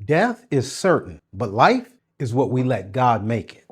Death is certain, but life is what we let God make it.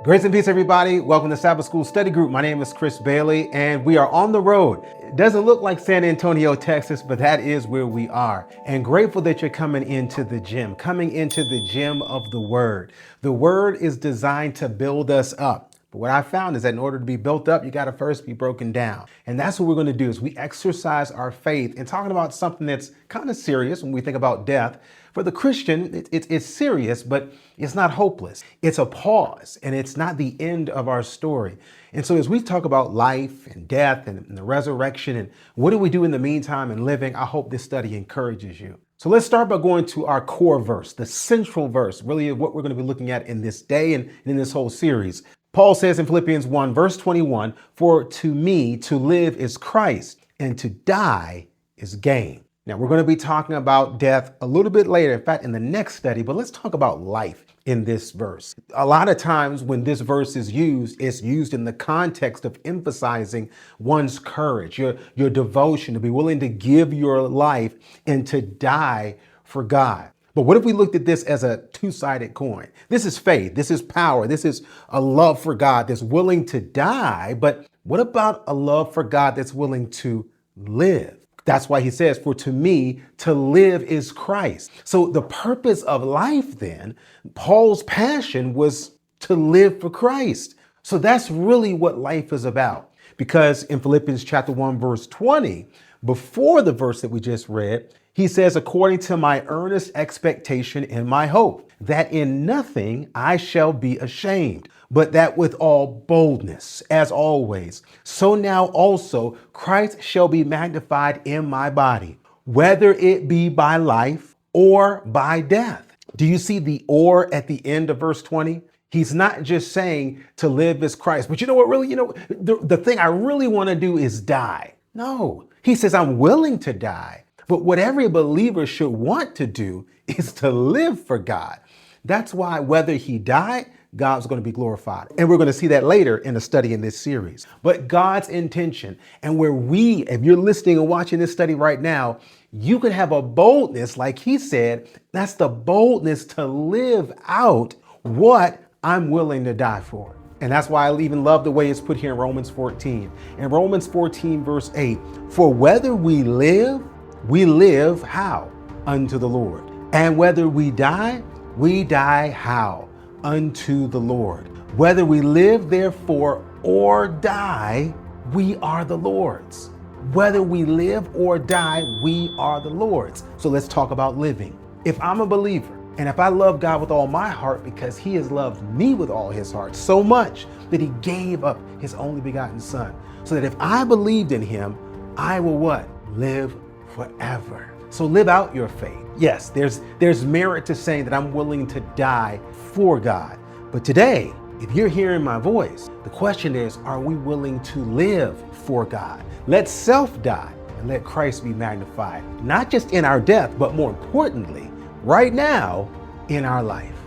Grace and peace, everybody. Welcome to Sabbath School Study Group. My name is Chris Bailey, and we are on the road. It doesn't look like San Antonio, Texas, but that is where we are. And grateful that you're coming into the gym of the Word. The Word is designed to build us up. But what I found is that in order to be built up, you got to first be broken down. And that's what we're going to do is we exercise our faith in talking about something that's kind of serious when we think about death. For the Christian, it's serious, but it's not hopeless. It's a pause, and it's not the end of our story. And so as we talk about life and death and the resurrection and what do we do in the meantime and living, I hope this study encourages you. So let's start by going to our core verse, the central verse, really what we're going to be looking at in this day and in this whole series. Paul says in Philippians 1, verse 21, "For to me to live is Christ, and to die is gain." Now, we're going to be talking about death a little bit later, in fact, in the next study, but let's talk about life in this verse. A lot of times when this verse is used, it's used in the context of emphasizing one's courage, your devotion, to be willing to give your life and to die for God. But what if we looked at this as a two-sided coin? This is faith, this is power, this is a love for God that's willing to die, but what about a love for God that's willing to live? That's why he says, "For to me, to live is Christ." So the purpose of life then, Paul's passion was to live for Christ. So that's really what life is about. Because in Philippians chapter 1, verse 20, before the verse that we just read, he says, "According to my earnest expectation and my hope, that in nothing I shall be ashamed, but that with all boldness, as always, so now also Christ shall be magnified in my body, whether it be by life or by death." Do you see the "or" at the end of verse 20? He's not just saying to live is Christ, but you know what, really, the thing I really want to do is die. No, he says, I'm willing to die. But what every believer should want to do is to live for God. That's why whether he died, God's going to be glorified. And we're going to see that later in the study in this series. But God's intention, and if you're listening and watching this study right now, you can have a boldness, like he said, that's the boldness to live out what I'm willing to die for. And that's why I even love the way it's put here in Romans 14. In Romans 14, verse 8, "For whether we live how? Unto the Lord. And whether we die how? Unto the Lord. Whether we live, therefore, or die, we are the Lord's." Whether we live or die, we are the Lord's. So let's talk about living. If I'm a believer, and if I love God with all my heart because he has loved me with all his heart, so much that he gave up his only begotten son, so that if I believed in him, I will what? Live forever. So live out your faith. Yes, there's merit to saying that I'm willing to die for God. But today, if you're hearing my voice, the question is, are we willing to live for God? Let self die and let Christ be magnified, not just in our death, but more importantly, right now in our life.